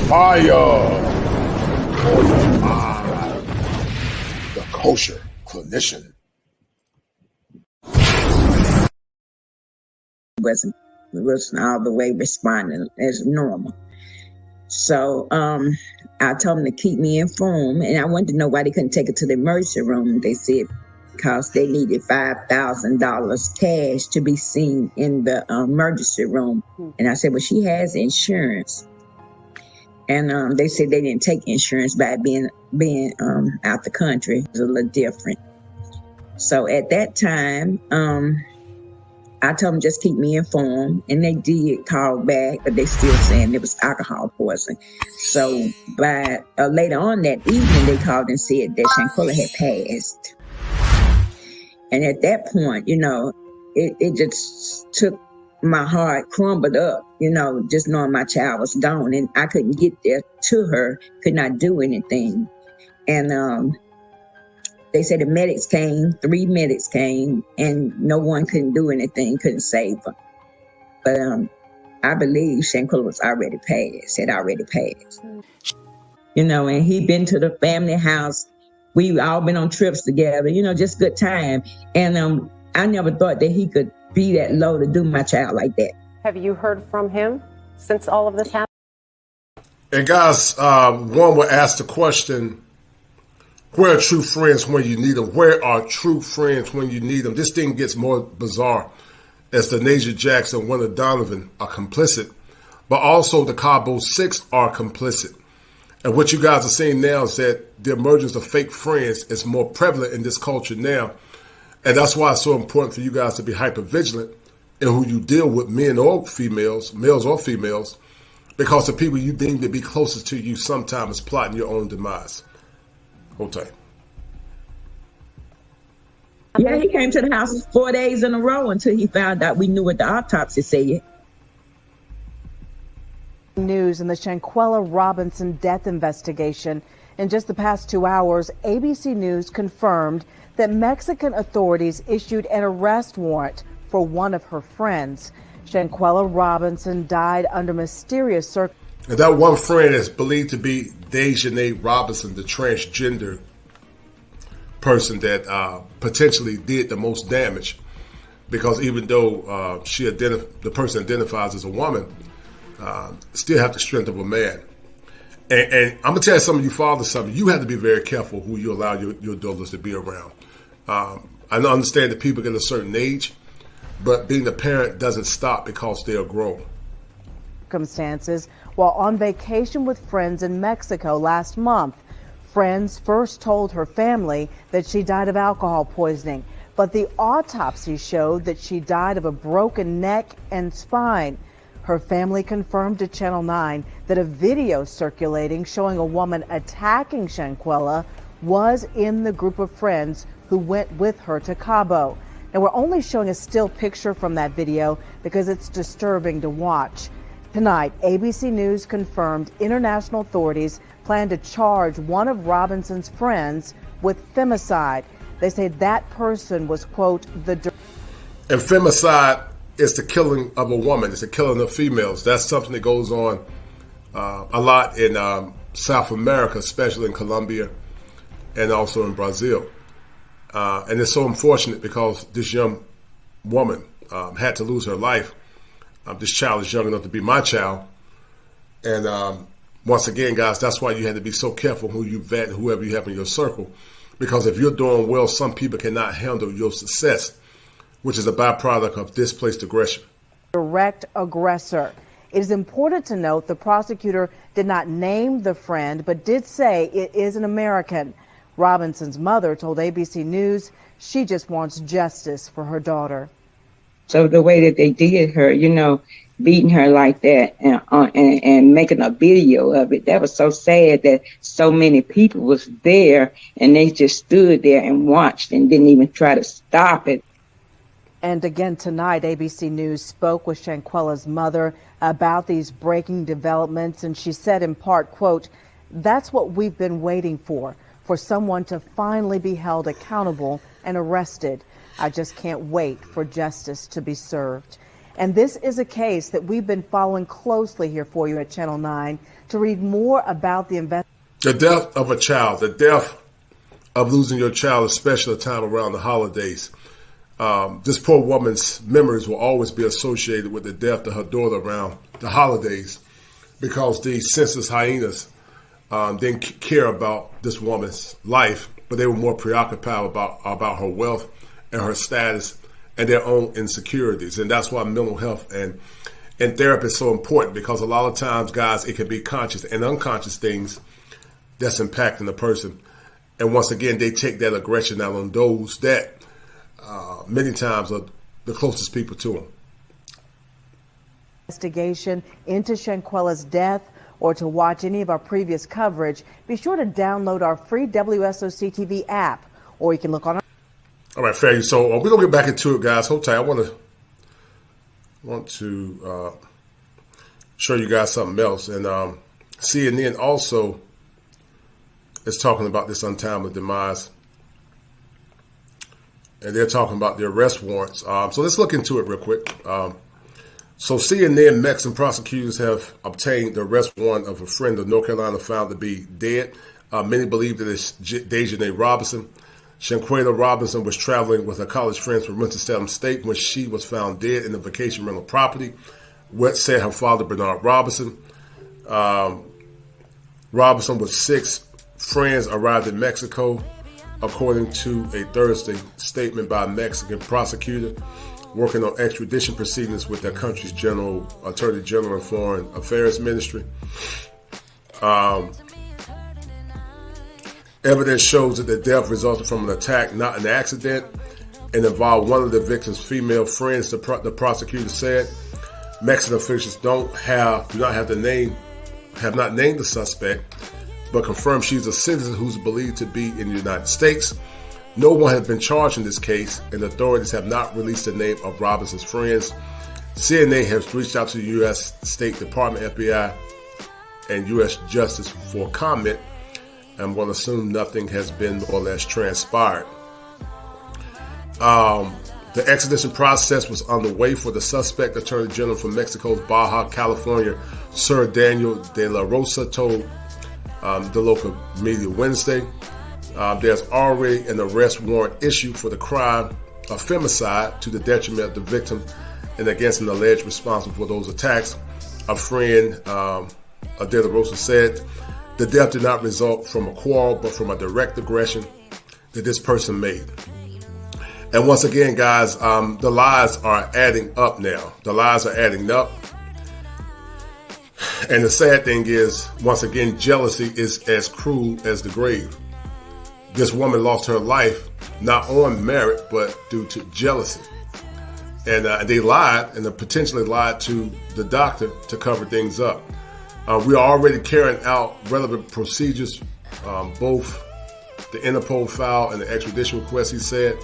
Fire for your mind. The Kosher Clinician. Wasn't all the way responding as normal. So I told them to keep me informed, and I wanted to know why they couldn't take it to the emergency room. They said because they needed $5,000 cash to be seen in the emergency room. And I said, well, she has insurance. And they said they didn't take insurance by being out the country. It was a little different. So at that time, I told them just keep me informed, and they did call back, but they still saying it was alcohol poisoning. So by later on that evening, they called and said that Shanquella had passed. And at that point, it just took my heart, crumbled up, just knowing my child was gone, and I couldn't get there to her, could not do anything. And they said the medics came, 3 medics came, and no one couldn't do anything, couldn't save her. But I believe Shanquella was already passed, had already passed. And he'd been to the family house. We all been on trips together, just good time. And I never thought that he could be that low to do my child like that. Have you heard from him since all of this happened? And guys, one will ask the question, where are true friends when you need them? Where are true friends when you need them? This thing gets more bizarre as the Nasia Jackson and Wanda Donovan are complicit, but also the Cabo 6 are complicit. And what you guys are seeing now is that the emergence of fake friends is more prevalent in this culture now. And that's why it's so important for you guys to be hyper vigilant in who you deal with, men or females, males or females, because the people you deem to be closest to you sometimes plotting your own demise. Hold tight. Yeah, he came to the house 4 days in a row until he found out we knew what the autopsy said. News in the Shanquella Robinson death investigation. In just the past 2 hours, ABC News confirmed that Mexican authorities issued an arrest warrant for one of her friends. Shanquella Robinson died under mysterious circumstances. And that one friend is believed to be Dejanay Robinson, the transgender person that potentially did the most damage, because even though the person identifies as a woman, still have the strength of a man. And I'm going to tell some of you fathers something. You have to be very careful who you allow your daughters to be around. I understand that people get a certain age, but being a parent doesn't stop because they are grown. Circumstances while on vacation with friends in Mexico last month. Friends first told her family that she died of alcohol poisoning, but the autopsy showed that she died of a broken neck and spine. Her family confirmed to Channel 9 that a video circulating showing a woman attacking Shanquella was in the group of friends who went with her to Cabo. And we're only showing a still picture from that video because it's disturbing to watch. Tonight, ABC News confirmed international authorities plan to charge one of Robinson's friends with femicide. They say that person was, quote, And femicide is the killing of a woman. It's the killing of females. That's something that goes on a lot in South America, especially in Colombia and also in Brazil. And it's so unfortunate because this young woman had to lose her life. This child is young enough to be my child. And once again, guys, that's why you have to be so careful who you vet, whoever you have in your circle. Because if you're doing well, some people cannot handle your success, which is a byproduct of displaced aggression. Direct aggressor. It is important to note the prosecutor did not name the friend, but did say it is an American. Robinson's mother told ABC News she just wants justice for her daughter. So the way that they did her, beating her like that and making a video of it, that was so sad that so many people was there and they just stood there and watched and didn't even try to stop it. And again tonight, ABC News spoke with Shanquella's mother about these breaking developments, and she said in part, quote, "That's what we've been waiting for someone to finally be held accountable and arrested. I just can't wait for justice to be served." And this is a case that we've been following closely here for you at Channel 9. To read more about the investigation. The death of a child, the death of losing your child, especially at a time around the holidays. This poor woman's memories will always be associated with the death of her daughter around the holidays, because these senseless hyenas didn't care about this woman's life, but they were more preoccupied about her wealth and her status and their own insecurities. And that's why mental health and therapy is so important, because a lot of times, guys, it can be conscious and unconscious things that's impacting the person. And once again, they take that aggression out on those that many times are the closest people to them. Investigation into Shanquella's death, or to watch any of our previous coverage, be sure to download our free WSOC TV app, or you can look on our... All right, fair. So we're going to get back into it, guys. Hold tight. I want to show you guys something else. And CNN also is talking about this untimely demise. And they're talking about the arrest warrants. So let's look into it real quick. So CNN, Mexican prosecutors have obtained the arrest warrant of a friend of North Carolina found to be dead. Many believe that it's Dejanay Robinson. Shanquella Robinson was traveling with her college friends from Winston-Salem State when she was found dead in a vacation rental property. What said her father, Bernard Robinson. Robinson with 6 friends arrived in Mexico, according to a Thursday statement by a Mexican prosecutor working on extradition proceedings with their country's Attorney General and Foreign Affairs Ministry. Evidence shows that the death resulted from an attack, not an accident, and involved one of the victim's female friends, the prosecutor said. Mexican officials have not named the suspect, but confirmed she's a citizen who's believed to be in the United States. No one has been charged in this case, and authorities have not released the name of Robinson's friends. CNN has reached out to the U.S. State Department, FBI, and U.S. Justice for comment, and will assume nothing has been more or less transpired. The extradition process was underway for the suspect. Attorney General from Mexico's Baja California, Sir Daniel de la Rosa, told the local media Wednesday. There's already an arrest warrant issued for the crime of femicide to the detriment of the victim and against an alleged responsible for those attacks. A friend of de la Rosa said the death did not result from a quarrel, but from a direct aggression that this person made. And once again, guys, the lies are adding up now. The lies are adding up. And the sad thing is, once again, jealousy is as cruel as the grave. This woman lost her life not on merit, but due to jealousy. And they lied, and they potentially lied to the doctor to cover things up. We are already carrying out relevant procedures, both the Interpol file and the extradition request, he said.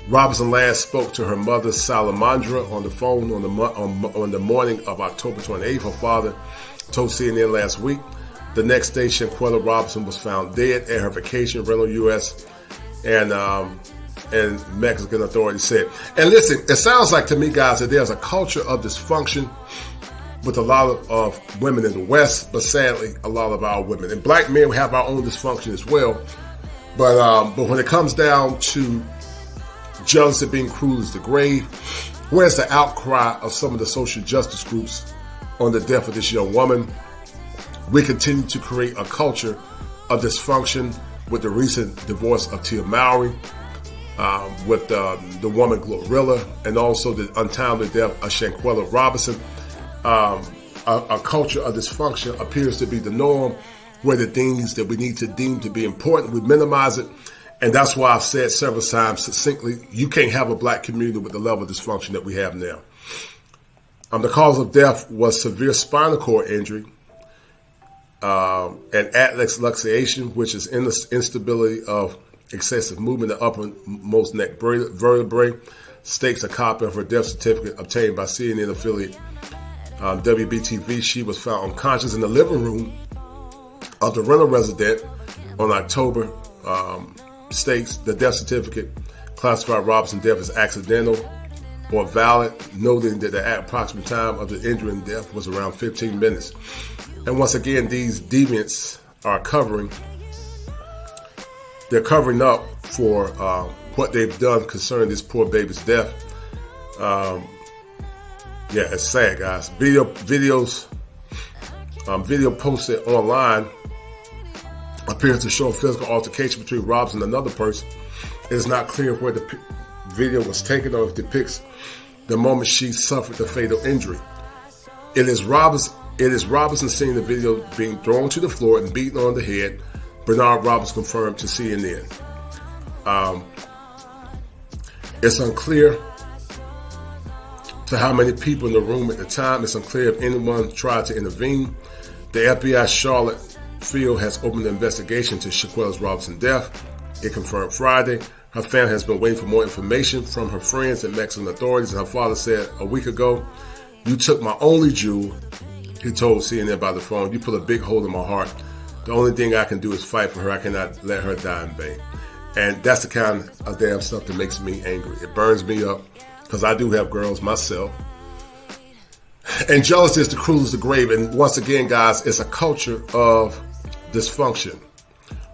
Robinson last spoke to her mother, Salamandra, on the phone on the morning of October 28th. Her father told CNN last week. The next day, Shanquella Robinson was found dead at her vacation rental, U.S. and Mexican authorities said. And listen, it sounds like to me, guys, that there's a culture of dysfunction with a lot of women in the West, but sadly, a lot of our women. And black men, we have our own dysfunction as well. But when it comes down to jealousy being cruel as the grave, where's the outcry of some of the social justice groups on the death of this young woman? We continue to create a culture of dysfunction with the recent divorce of Tia Mowry, with the woman Glorilla, and also the untimely death of Shanquella Robinson. A culture of dysfunction appears to be the norm, where the things that we need to deem to be important, we minimize it. And that's why I've said several times succinctly, you can't have a black community with the level of dysfunction that we have now. The cause of death was severe spinal cord injury and atlas luxation, which is instability of excessive movement in the uppermost neck vertebrae, states a copy of her death certificate obtained by CNN affiliate WBTV. She was found unconscious in the living room of the rental resident on October. States the death certificate classified Robinson's death as accidental or valid, noting that the approximate time of the injury and death was around 15 minutes. And once again, these deviants are covering up for what they've done concerning this poor baby's death. Yeah, it's sad, guys. Video posted online appears to show a physical altercation between Robinson and another person. It is not clear where the video was taken or if it depicts the moment she suffered the fatal injury. It is Robinson seeing the video being thrown to the floor and beaten on the head. Bernard Robinson confirmed to CNN. It's unclear to how many people in the room at the time. It's unclear if anyone tried to intervene. The FBI Charlotte field has opened an investigation to Shaquella Robinson's death. It confirmed Friday. Her family has been waiting for more information from her friends and Mexican authorities, and her father said a week ago, "You took my only jewel," he told CNN by the phone. "You put a big hole in my heart. The only thing I can do is fight for her. I cannot let her die in vain." And that's the kind of damn stuff that makes me angry. It burns me up because I do have girls myself. And jealousy is the cruelest of the grave. And once again, guys, it's a culture of dysfunction.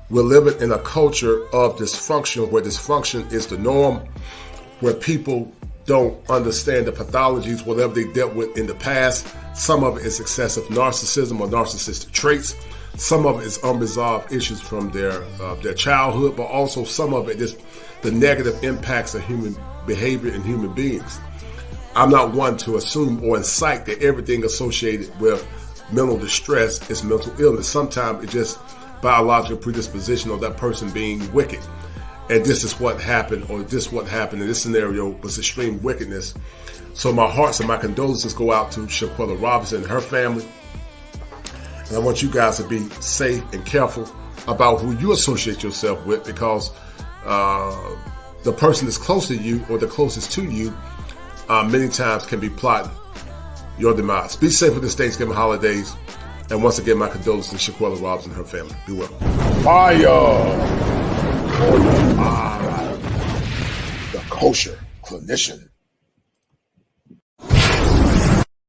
We're living in a culture of dysfunction where dysfunction is the norm, where people don't understand the pathologies, whatever they dealt with in the past. Some of it is excessive narcissism or narcissistic traits. Some of it is unresolved issues from their childhood, but also some of it is the negative impacts of human behavior and human beings. I'm not one to assume or incite that everything associated with mental distress is mental illness. Sometimes it's just biological predisposition of that person being wicked. And this is what happened, or this what happened in this scenario was extreme wickedness. So my hearts and my condolences go out to Shaquella Robinson and her family. And I want you guys to be safe and careful about who you associate yourself with, because the person that's close to you or the closest to you many times can be plotting your demise. Be safe for this Thanksgiving holidays. And once again, my condolences to Shaquella Robinson and her family. Be well. Fire for your mind. The Kosher Clinician.